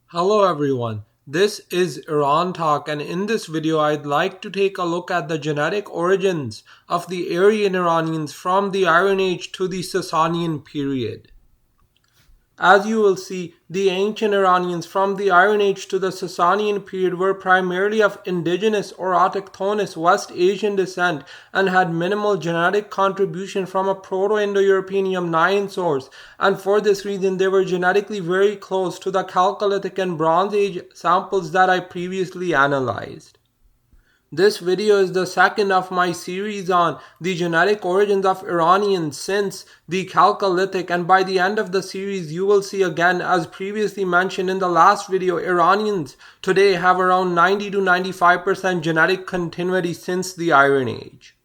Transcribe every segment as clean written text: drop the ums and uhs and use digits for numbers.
Hello everyone, this is Iran Talk, and in this video I'd like to take a look at the genetic origins of the Aryan Iranians from the Iron Age to the Sasanian period. As you will see, the ancient Iranians from the Iron Age to the Sasanian period were primarily of indigenous or autochthonous West Asian descent and had minimal genetic contribution from a Proto-Indo-European Yamnayan source, and for this reason they were genetically very close to the Chalcolithic and Bronze Age samples that I previously analyzed. This video is the second of my series on the genetic origins of Iranians since the Chalcolithic, and by the end of the series you will see again, as previously mentioned in the last video, Iranians today have around 90 to 95% genetic continuity since the Iron Age.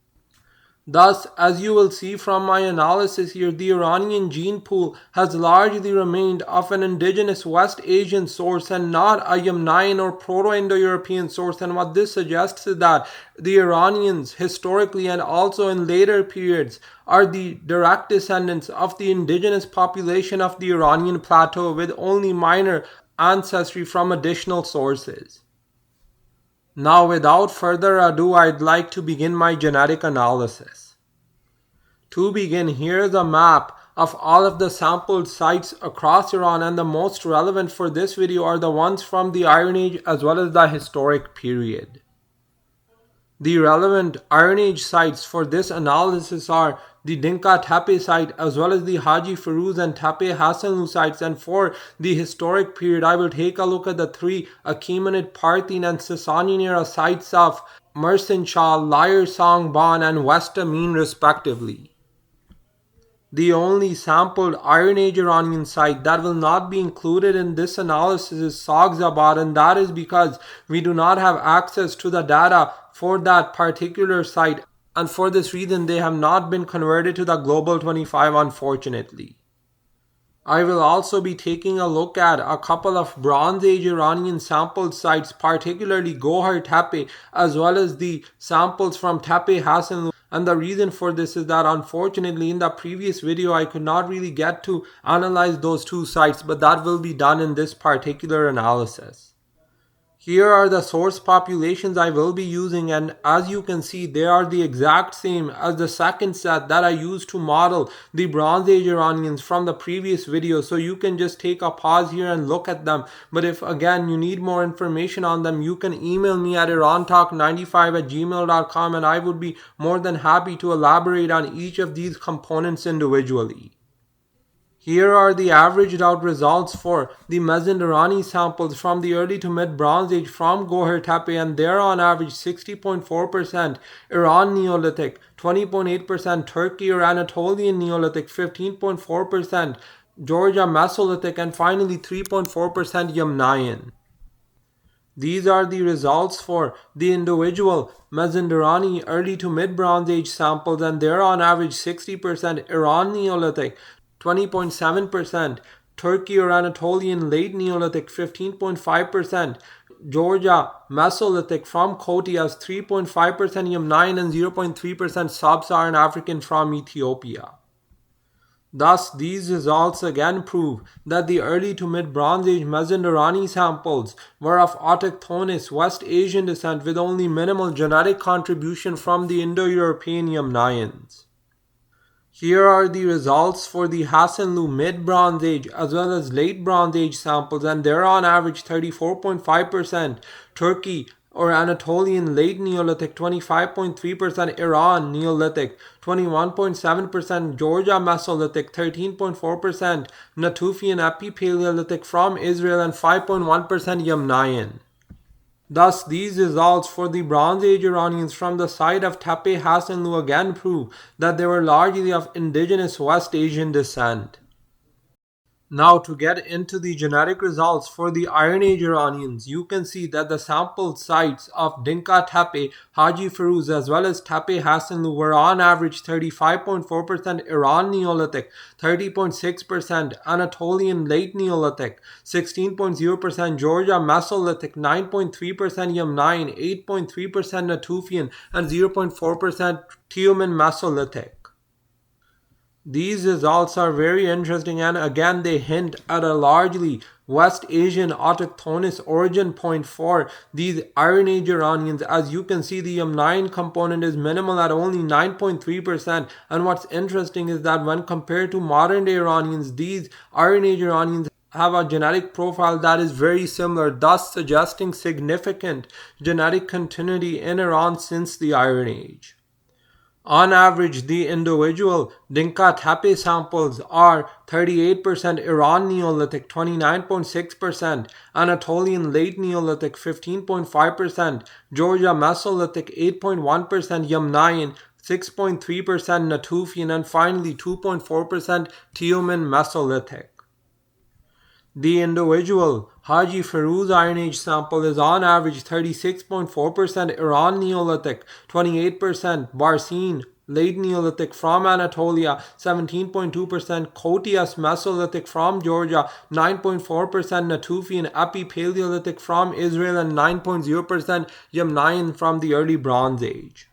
Thus, as you will see from my analysis here, the Iranian gene pool has largely remained of an indigenous West Asian source and not a Yamnayan or Proto-Indo-European source, and what this suggests is that the Iranians historically and also in later periods are the direct descendants of the indigenous population of the Iranian plateau with only minor ancestry from additional sources. Now, without further ado, I'd like to begin my genetic analysis. To begin, here is a map of all of the sampled sites across Iran, and the most relevant for this video are the ones from the Iron Age as well as the historic period. The relevant Iron Age sites for this analysis are the Dinka Tepe site as well as the Haji Firuz and Tepe Hassanlu sites, and for the historic period I will take a look at the three Achaemenid, Parthian and Sassanid era sites of Mersin Shah, Lyre Song Ban and West Amin respectively. The only sampled Iron Age Iranian site that will not be included in this analysis is Sagzabad, and that is because we do not have access to the data for that particular site, and for this reason they have not been converted to the Global 25 unfortunately. I will also be taking a look at a couple of Bronze Age Iranian sampled sites, particularly Gohar Tepe as well as the samples from Tepe Hassanlu. And the reason for this is that unfortunately in the previous video I could not really get to analyze those two sites, but that will be done in this particular analysis. Here are the source populations I will be using, and as you can see they are the exact same as the second set that I used to model the Bronze Age Iranians from the previous video, so you can just take a pause here and look at them. But if again you need more information on them, you can email me at irantalk95@gmail.com and I would be more than happy to elaborate on each of these components individually. Here are the averaged out results for the Mazandarani samples from the early to mid Bronze Age from Gohar Tepe, and they're on average 60.4% Iran Neolithic, 20.8% Turkey or Anatolian Neolithic, 15.4% Georgia Mesolithic, and finally 3.4% Yamnayan. These are the results for the individual Mazandarani early to mid Bronze Age samples, and they're on average 60% Iran Neolithic, 20.7% Turkey or Anatolian late Neolithic, 15.5% Georgia Mesolithic from Khotias, 3.5% Yamnayan and 0.3% Sub-Saharan African from Ethiopia. Thus, these results again prove that the early to mid Bronze Age Mazandarani samples were of autochthonous West Asian descent with only minimal genetic contribution from the Indo-European Yamnayans. Here are the results for the Hassanlu mid-Bronze Age as well as late Bronze Age samples, and they're on average 34.5% Turkey or Anatolian late Neolithic, 25.3% Iran Neolithic, 21.7% Georgia Mesolithic, 13.4% Natufian Epipaleolithic from Israel, and 5.1% Yamnayan. Thus, these results for the Bronze Age Iranians from the site of Tepe Hassanlu again prove that they were largely of indigenous West Asian descent. Now, to get into the genetic results for the Iron Age Iranians, you can see that the sampled sites of Dinka Tepe, Haji Firuz as well as Tepe Hassanlu were on average 35.4% Iran Neolithic, 30.6% Anatolian late Neolithic, 16.0% Georgia Mesolithic, 9.3% Yamnayan, 8.3% Natufian and 0.4% Tiumen Mesolithic. These results are very interesting, and again they hint at a largely West Asian autochthonous origin point for these Iron Age Iranians. As you can see, the Yam9 component is minimal at only 9.3%, and what's interesting is that when compared to modern day Iranians, these Iron Age Iranians have a genetic profile that is very similar, thus suggesting significant genetic continuity in Iran since the Iron Age. On average, the individual Dinka Tepe samples are 38% Iran Neolithic, 29.6%, Anatolian Late Neolithic 15.5%, Georgia Mesolithic 8.1%, Yamnayan 6.3%, Natufian, and finally 2.4% Tiumen Mesolithic. The individual Haji Firuz Iron Age sample is on average 36.4% Iran Neolithic, 28% Barcine Late Neolithic from Anatolia, 17.2% Khotias Mesolithic from Georgia, 9.4% Natufian Epi-Paleolithic from Israel, and 9.0% Yamnayan from the early Bronze Age.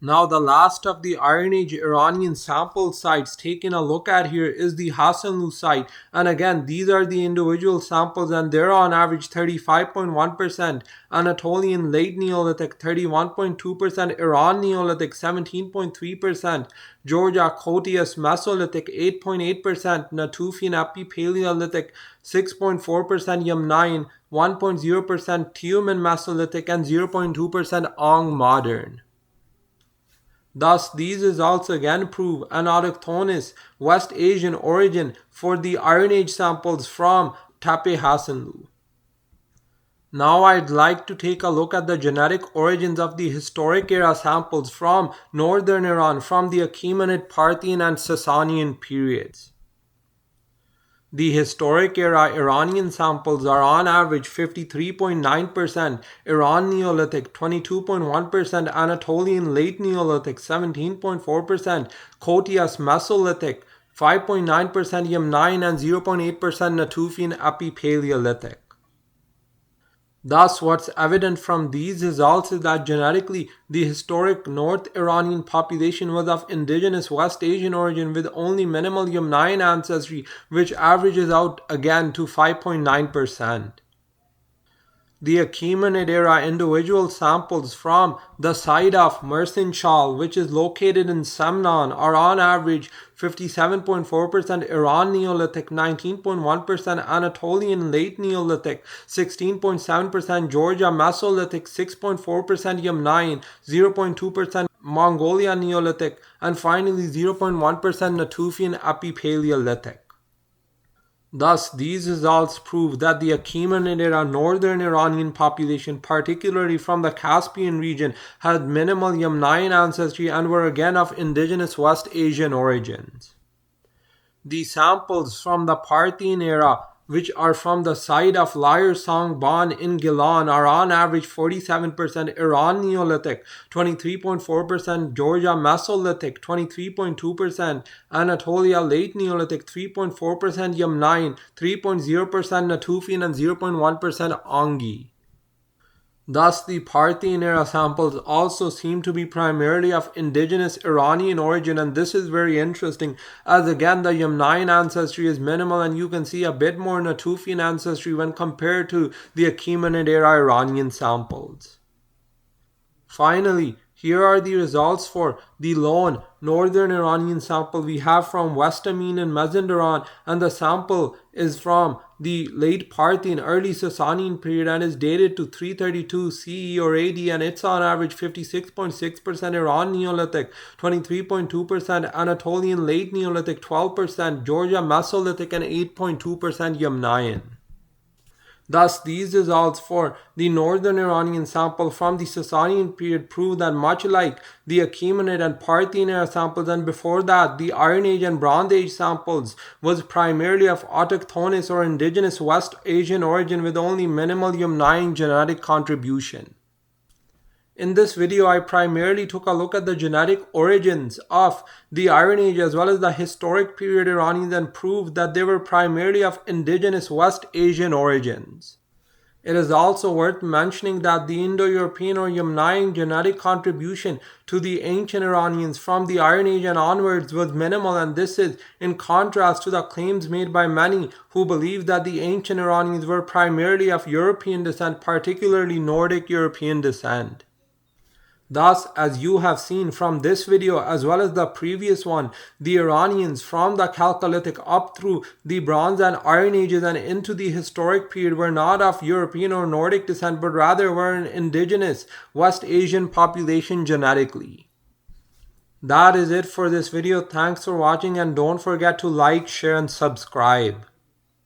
Now, the last of the Iron Age Iranian sample sites taken a look at here is the Hassanlu site. And again, these are the individual samples, and they're on average 35.1%, Anatolian Late Neolithic 31.2%, Iran Neolithic 17.3%, Georgia Khotias Mesolithic 8.8%, Natufian Epi-Paleolithic 6.4%, Yamnayan 1.0%, Tiumen Mesolithic, and 0.2% Ong Modern. Thus, these results again prove an autochthonous West Asian origin for the Iron Age samples from Tepe Hassanlu. Now I'd like to take a look at the genetic origins of the historic era samples from northern Iran from the Achaemenid, Parthian, and Sasanian periods. The historic era Iranian samples are on average 53.9%, Iran Neolithic 22.1%, Anatolian Late Neolithic 17.4%, Khotias Mesolithic 5.9%, Yamnayan, and 0.8% Natufian Epi-Paleolithic. Thus, what's evident from these results is that genetically, the historic North Iranian population was of indigenous West Asian origin with only minimal Yamnayan ancestry, which averages out again to 5.9%. The Achaemenid era individual samples from the site of Mersin Shal, which is located in Semnan, are on average 57.4% Iran Neolithic, 19.1% Anatolian Late Neolithic, 16.7% Georgia Mesolithic, 6.4% Yamnayan, 0.2% Mongolia Neolithic, and finally 0.1% Natufian Epi-Paleolithic. Thus, these results prove that the Achaemenid era northern Iranian population, particularly from the Caspian region, had minimal Yamnayan ancestry and were again of indigenous West Asian origins. The samples from the Parthian era, which are from the site of Lyre Song Ban in Gilan, are on average 47% Iran Neolithic, 23.4% Georgia Mesolithic, 23.2% Anatolia Late Neolithic, 3.4% Yamnayan, 3.0% Natufian, and 0.1% Ongi. Thus, the Parthian era samples also seem to be primarily of indigenous Iranian origin, and this is very interesting as again the Yamnayan ancestry is minimal and you can see a bit more Natufian ancestry when compared to the Achaemenid era Iranian samples. Finally, here are the results for the lone northern Iranian sample we have from West Amin and Mazandaran, and the sample is from the late Parthian, early Sasanian period and is dated to 332 CE or AD, and it's on average 56.6% Iran Neolithic, 23.2% Anatolian Late Neolithic, 12% Georgia Mesolithic, and 8.2% Yamnayan. Thus, these results for the northern Iranian sample from the Sasanian period prove that much like the Achaemenid and Parthian era samples and before that, the Iron Age and Bronze Age samples was primarily of autochthonous or indigenous West Asian origin with only minimal Yamnayan genetic contribution. In this video, I primarily took a look at the genetic origins of the Iron Age as well as the historic period Iranians and proved that they were primarily of indigenous West Asian origins. It is also worth mentioning that the Indo-European or Yamnayan genetic contribution to the ancient Iranians from the Iron Age and onwards was minimal, and this is in contrast to the claims made by many who believe that the ancient Iranians were primarily of European descent, particularly Nordic European descent. Thus, as you have seen from this video as well as the previous one, the Iranians from the Chalcolithic up through the Bronze and Iron Ages and into the historic period were not of European or Nordic descent, but rather were an indigenous West Asian population genetically. That is it for this video. Thanks for watching, and don't forget to like, share and subscribe.